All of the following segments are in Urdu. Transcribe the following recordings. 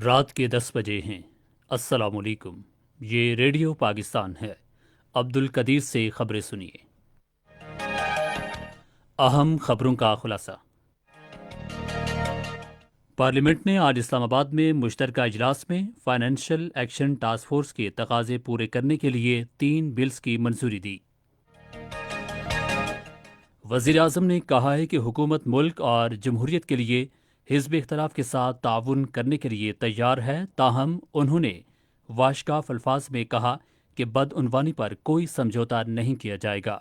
رات کے 10 بجے ہیں۔ السلام علیکم۔ یہ ریڈیو پاکستان ہے۔ عبد القدیر سے خبریں سنیے۔ اہم خبروں کا خلاصہ۔ پارلیمنٹ نے آج اسلام آباد میں مشترکہ اجلاس میں فائنینشل ایکشن ٹاسک فورس کے تقاضے پورے کرنے کے لیے 3 بلز کی منظوری دی۔ وزیر اعظم نے کہا ہے کہ حکومت ملک اور جمہوریت کے لیے حزب اختلاف کے ساتھ تعاون کرنے کے لیے تیار ہے، تاہم انہوں نے واشگاف الفاظ میں کہا کہ بدعنوانی پر کوئی سمجھوتہ نہیں کیا جائے گا۔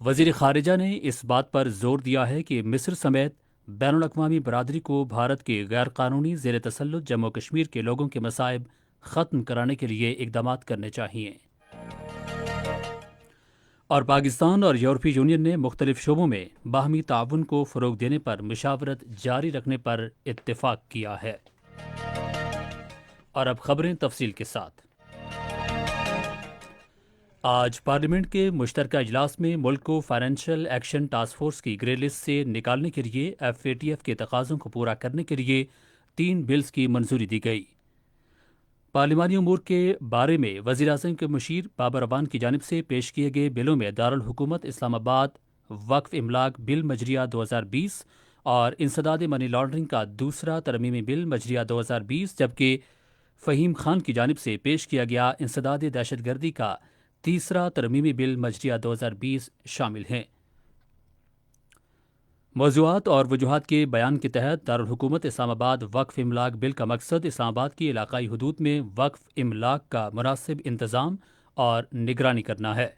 وزیر خارجہ نے اس بات پر زور دیا ہے کہ مصر سمیت بین الاقوامی برادری کو بھارت کے غیر قانونی زیر تسلط جموں کشمیر کے لوگوں کے مصائب ختم کرانے کے لیے اقدامات کرنے چاہئیں۔ اور پاکستان اور یورپی یونین نے مختلف شعبوں میں باہمی تعاون کو فروغ دینے پر مشاورت جاری رکھنے پر اتفاق کیا ہے۔ اور اب خبریں تفصیل کے ساتھ۔ آج پارلیمنٹ کے مشترکہ اجلاس میں ملک کو فائنینشل ایکشن ٹاسک فورس کی گرے لسٹ سے نکالنے کے لیے FATF کے تقاضوں کو پورا کرنے کے لیے 3 بلز کی منظوری دی گئی۔ پارلیمانی امور کے بارے میں وزیر اعظم کے مشیر بابر اعوان کی جانب سے پیش کیے گئے بلوں میں دارالحکومت اسلام آباد وقف املاک بل مجریہ 2020 اور انسداد منی لانڈرنگ کا دوسرا ترمیمی بل مجریہ 2020، جبکہ فہیم خان کی جانب سے پیش کیا گیا انسداد دہشت گردی کا تیسرا ترمیمی بل مجریہ 2020 شامل ہیں۔ موضوعات اور وجوہات کے بیان کے تحت دارالحکومت اسلام آباد وقف املاک بل کا مقصد اسلام آباد کی علاقائی حدود میں وقف املاک کا مناسب انتظام اور نگرانی کرنا ہے۔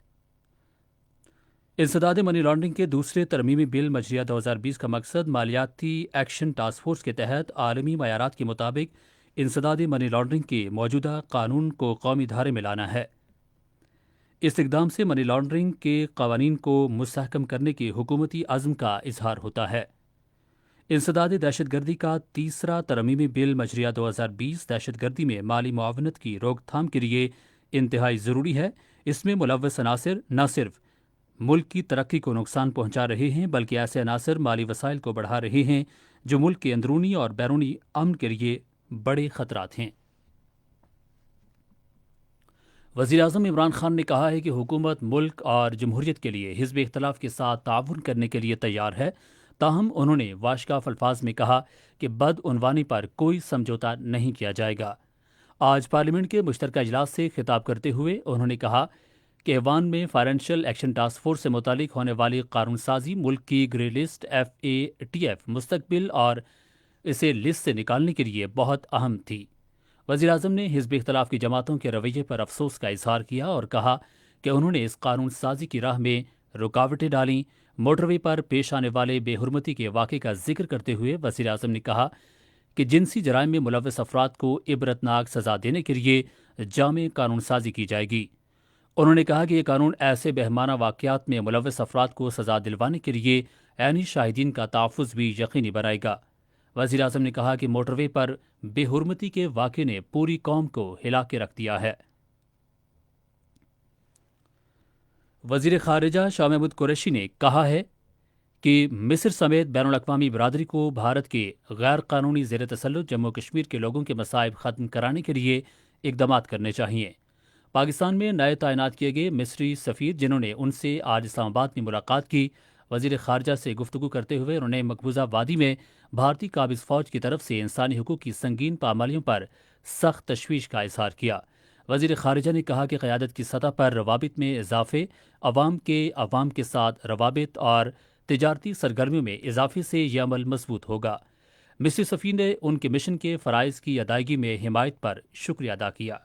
انسداد منی لانڈرنگ کے دوسرے ترمیمی بل مجریہ 2020 کا مقصد مالیاتی ایکشن ٹاسک فورس کے تحت عالمی معیارات کے مطابق انسداد منی لانڈرنگ کے موجودہ قانون کو قومی دھارے میں لانا ہے۔ اس اقدام سے منی لانڈرنگ کے قوانین کو مستحکم کرنے کے حکومتی عزم کا اظہار ہوتا ہے۔ انسداد دہشت گردی کا تیسرا ترمیمی بل مجریہ 2020 دہشت گردی میں مالی معاونت کی روک تھام کے لیے انتہائی ضروری ہے۔ اس میں ملوث عناصر نہ صرف ملک کی ترقی کو نقصان پہنچا رہے ہیں بلکہ ایسے عناصر مالی وسائل کو بڑھا رہے ہیں جو ملک کے اندرونی اور بیرونی امن کے لیے بڑے خطرات ہیں۔ وزیر اعظم عمران خان نے کہا ہے کہ حکومت ملک اور جمہوریت کے لیے حزب اختلاف کے ساتھ تعاون کرنے کے لیے تیار ہے، تاہم انہوں نے واشگاف الفاظ میں کہا کہ بدعنوانی پر کوئی سمجھوتہ نہیں کیا جائے گا۔ آج پارلیمنٹ کے مشترکہ اجلاس سے خطاب کرتے ہوئے انہوں نے کہا کہ ایوان میں فائنینشل ایکشن ٹاسک فورس سے متعلق ہونے والی قانون سازی ملک کی گرے لسٹ FATF مستقبل اور اسے لسٹ سے نکالنے کے لیے بہت اہم تھی۔ وزیر اعظم نے حزب اختلاف کی جماعتوں کے رویے پر افسوس کا اظہار کیا اور کہا کہ انہوں نے اس قانون سازی کی راہ میں رکاوٹیں ڈالیں۔ موٹر وے پر پیش آنے والے بے حرمتی کے واقعے کا ذکر کرتے ہوئے وزیر اعظم نے کہا کہ جنسی جرائم میں ملوث افراد کو عبرتناک سزا دینے کے لیے جامع قانون سازی کی جائے گی۔ انہوں نے کہا کہ یہ قانون ایسے بہمانہ واقعات میں ملوث افراد کو سزا دلوانے کے لیے عینی شاہدین کا تحفظ بھی یقینی بنائے گا۔ وزیر اعظم نے کہا کہ موٹر وے پر بے حرمتی کے واقعے نے پوری قوم کو ہلا کے رکھ دیا ہے۔ وزیر خارجہ شاہ محمود قریشی نے کہا ہے کہ مصر سمیت بین الاقوامی برادری کو بھارت کے غیر قانونی زیر تسلط جموں کشمیر کے لوگوں کے مصائب ختم کرانے کے لیے اقدامات کرنے چاہئیں۔ پاکستان میں نئے تعینات کیے گئے مصری سفیر جنہوں نے ان سے آج اسلام آباد میں ملاقات کی، وزیر خارجہ سے گفتگو کرتے ہوئے انہوں نے مقبوضہ وادی میں بھارتی قابض فوج کی طرف سے انسانی حقوق کی سنگین پامالیوں پر سخت تشویش کا اظہار کیا۔ وزیر خارجہ نے کہا کہ قیادت کی سطح پر روابط میں اضافے، عوام کے ساتھ روابط اور تجارتی سرگرمیوں میں اضافے سے یہ عمل مضبوط ہوگا۔ مصری سفیر نے ان کے مشن کے فرائض کی ادائیگی میں حمایت پر شکریہ ادا کیا۔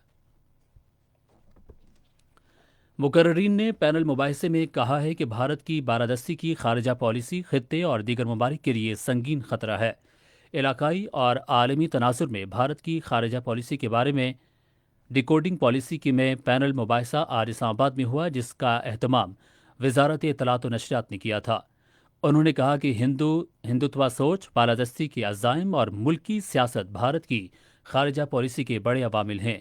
مقررین نے پینل مباحثے میں کہا ہے کہ بھارت کی بالادستی کی خارجہ پالیسی خطے اور دیگر ممالک کے لیے سنگین خطرہ ہے۔ علاقائی اور عالمی تناظر میں بھارت کی خارجہ پالیسی کے بارے میں ڈیکوڈنگ پالیسی کی میں پینل مباحثہ آج اسلام آباد میں ہوا، جس کا اہتمام وزارت اطلاعات و نشریات نے کیا تھا۔ انہوں نے کہا کہ ہندوتوا سوچ، بالادستی کے عزائم اور ملکی سیاست بھارت کی خارجہ پالیسی کے بڑے عوامل ہیں۔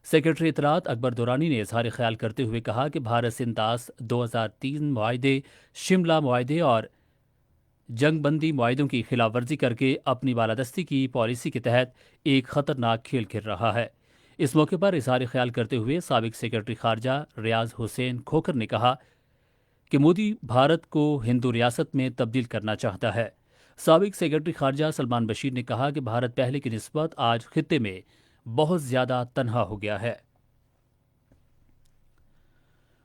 سیکرٹری اطلاعات اکبر دورانی نے اظہار خیال کرتے ہوئے کہا کہ بھارت سنداس 2003 معاہدے، شملہ معاہدے اور جنگ بندی معاہدوں کی خلاف ورزی کر کے اپنی بالادستی کی پالیسی کے تحت ایک خطرناک کھیل کھیل رہا ہے۔ اس موقع پر اظہار خیال کرتے ہوئے سابق سیکرٹری خارجہ ریاض حسین کھوکھر نے کہا کہ مودی بھارت کو ہندو ریاست میں تبدیل کرنا چاہتا ہے۔ سابق سیکرٹری خارجہ سلمان بشیر نے کہا کہ بھارت پہلے کی نسبت آج خطے میں بہت زیادہ تنہا ہو گیا ہے۔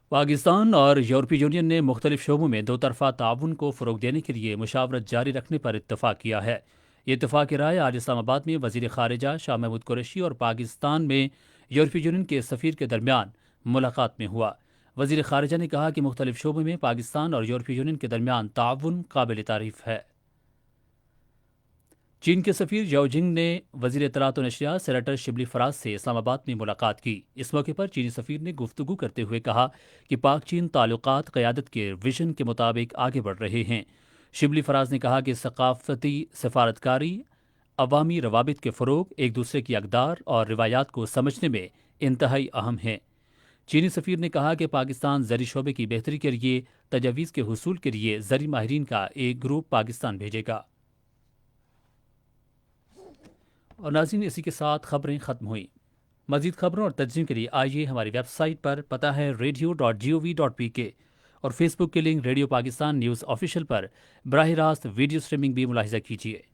پاکستان اور یورپی یونین نے مختلف شعبوں میں دو طرفہ تعاون کو فروغ دینے کے لیے مشاورت جاری رکھنے پر اتفاق کیا ہے۔ یہ اتفاق رائے آج اسلام آباد میں وزیر خارجہ شاہ محمود قریشی اور پاکستان میں یورپی یونین کے سفیر کے درمیان ملاقات میں ہوا۔ وزیر خارجہ نے کہا کہ مختلف شعبوں میں پاکستان اور یورپی یونین کے درمیان تعاون قابل تعریف ہے۔ چین کے سفیر یاو جنگ نے وزیر اطلاعات و نشریات سینیٹر شبلی فراز سے اسلام آباد میں ملاقات کی۔ اس موقع پر چینی سفیر نے گفتگو کرتے ہوئے کہا کہ پاک چین تعلقات قیادت کے ویژن کے مطابق آگے بڑھ رہے ہیں۔ شبلی فراز نے کہا کہ ثقافتی سفارتکاری، عوامی روابط کے فروغ، ایک دوسرے کی اقدار اور روایات کو سمجھنے میں انتہائی اہم ہیں۔ چینی سفیر نے کہا کہ پاکستان زرعی شعبے کی بہتری کے لیے تجاویز کے حصول کے لیے زرعی ماہرین کا ایک گروپ پاکستان بھیجے گا۔ اور ناظرین، اسی کے ساتھ خبریں ختم ہوئیں۔ مزید خبروں اور تجزیوں کے لیے آئیے ہماری ویب سائٹ پر، پتہ ہے radio.gov.pk، اور فیس بک کے link radio Pakistan news official پر براہ راست ویڈیو سٹریمنگ بھی ملاحظہ کیجیے۔